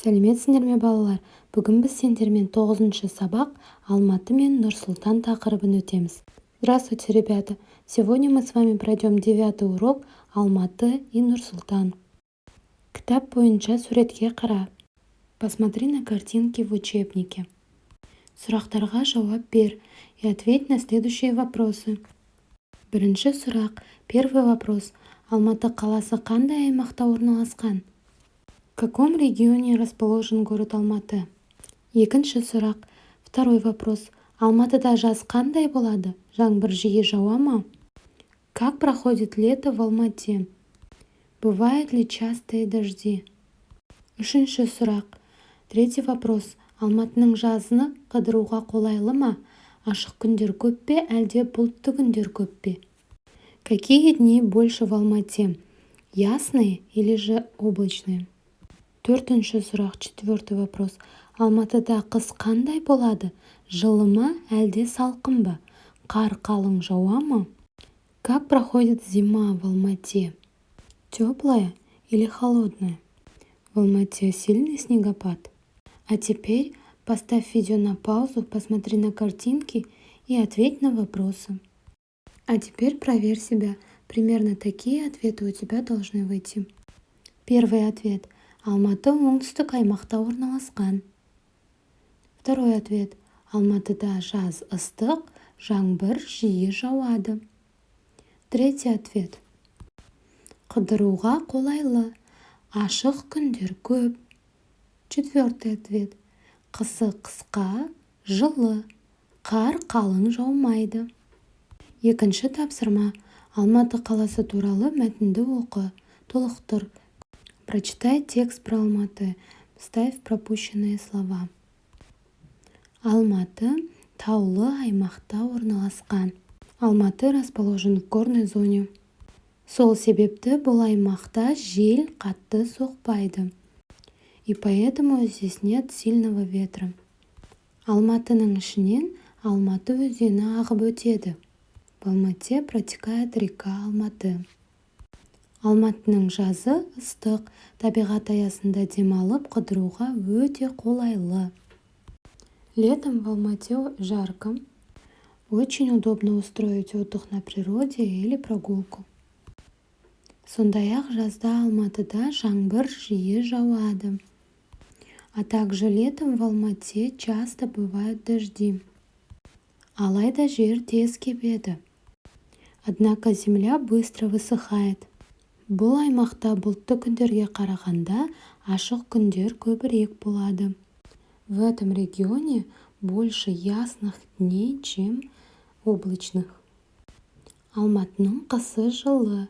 Сәлеметсіңдер ме балалар? Бүгін біз сендермен 9-шы сабақ Алматы мен Нұр-Сұлтан тақырыбын өтеміз. Здравствуйте, ребята! Сегодня мы с вами пройдем 9-й урок Алматы и Нұр-Сұлтан. Кітап бойынша суретке қара. Посмотри на картинки в учебнике. Сұрақтарға жауап бер и ответь на следующие вопросы. Бірінші сұрақ. Первый вопрос. Алматы қаласы қандай аймақта орналасқан? В каком регионе расположен город Алматы? Екінші сұрақ. Второй вопрос. Алматыда жаз қандай болады? Жаңбыр жиі жауа ма? Как проходит лето в Алмате? Бывают ли частые дожди? Үшінші сұрақ. Третий вопрос. Алматының жазыны қыдыруға қолайлы ма? Ашық күндер көп пе, әлде бұлтты күндер көп пе? Какие дни больше в Алмате? Ясные или же облачные? Төртінші сұрақ, четвертый вопрос. Алматыда қыс қандай болады? Жылы ма, әлде салқын ба? Қар қалың жауа ма? Как проходит зима в Алмате? Теплая или холодная? В Алмате сильный снегопад? А теперь поставь видео на паузу, посмотри на картинки и ответь на вопросы. А теперь проверь себя. Примерно такие ответы у тебя должны выйти. Первый ответ. Алматы оңтүстік аймақта орналасқан. Второй ответ. Алматыда жаз ыстық, жаңбыр жиі жауады. Третий ответ. Қыдыруға қолайлы, ашық күндер көп. Четвертый ответ. Қысы қысқа, жылы, қар қалың жаумайды. Екінші тапсырма. Алматы қаласы туралы мәтінді оқы, толықтыр. Прочитай текст про Алматы. Вставь пропущенные слова. Алматы таулы аймақта орналасқан. Алматы расположен в горной зоне. Сол себепті бұл аймақта жел қатты соқпайды. И поэтому здесь нет сильного ветра. Алматының ішінен Алматы өзені ағып өтеді. В Алмате протекает река Алматы. Алматының жазы ыстық, табиғат аясында демалып қыдыруға өте қолайлы. Летом в Алмате жарко. Очень удобно устроить отдых на природе или прогулку. Сондай-ақ жазда Алматыда жаңбыр жиі жауады. А также летом в Алмате часто бывают дожди. Алайда жер тез кебеді. Однако земля быстро высыхает. Бұл аймақта бұлтты күндерге қарағанда ашық күндер көбірек болады. В этом регионе больше ясных дней, чем облачных. Алматының қысы жылы.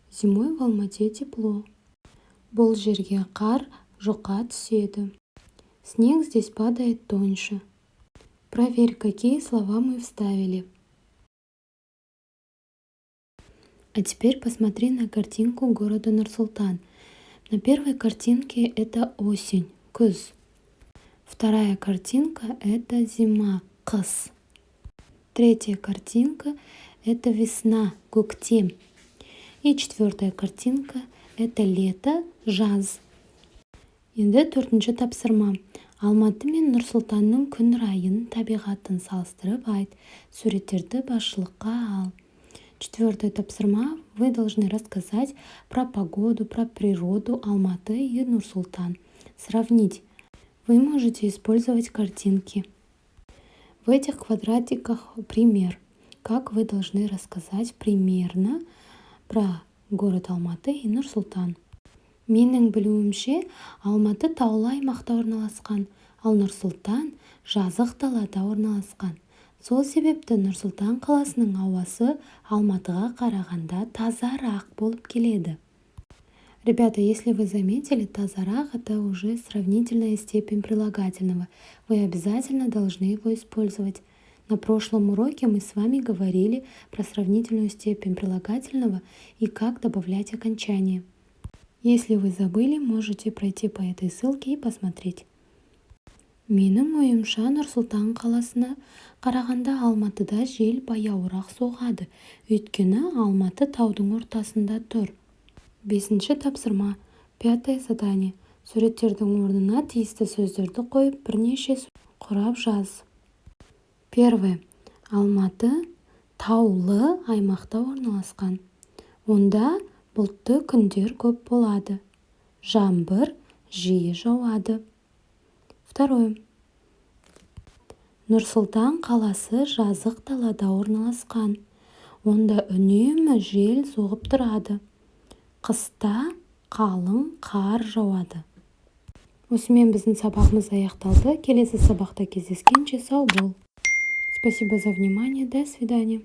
Зимой в Алмате тепло. Бұл жерге қар жұқа түседі. Снег здесь падает тоньше. Проверь, какие слова мы вставили. А теперь посмотри на картинку города Нур-Сұлтан. На первой картинке это осень, күз. Вторая картинка это зима, қыс. Третья картинка это весна, көктем. И четвертая картинка это лето, жаз. Енді төртінші тапсырма. Алматы мен Нұр-Сұлтанның күн райын, табиғатын салыстырып айт. Суреттерді басшылыққа ал. Четвертое тапсырма. Вы должны рассказать про погоду, про природу Алматы и Нур-Сұлтан. Сравнить. Вы можете использовать картинки. В этих квадратиках пример. Как вы должны рассказать примерно про город Алматы и Нур-Сұлтан. Менің білуімше, Алматы таулы аймақта орналасқан, ал Нұр-Сұлтан жазық далада орналасқан. Сол себепті Нұр-Сұлтан қаласының ауасы Алматыға қарағанда тазарақ болып келеді. Ребята, если вы заметили, тазарақ это уже сравнительная степень прилагательного. Вы обязательно должны его использовать. На прошлом уроке мы с вами говорили про сравнительную степень прилагательного и как добавлять окончание. Если вы забыли, можете пройти по этой ссылке и посмотреть. Менің ойымша Нұр-Сұлтан қаласына қарағанда Алматыда жел баяуырақ соғады. Өйткені Алматы таудың ортасында тұр. Бесінші тапсырма. Пятое задание. Суреттердің орнына тиісті сөздерді қойып, бірнеше құрап жаз. Первое. Алматы таулы аймақта орналасқан. Онда бұлтты күндер көп болады. Жаңбыр жиі жауады. Второе. Нұр-Сұлтан қаласы жазық далада орналасқан. Онда үнемі жел соғып тұрады. Қыста қалың қар жауады. Осымен біздің сабағымыз аяқталды. Келесі сабақта кездескенше сау бол. Спасибо за внимание. До свидания.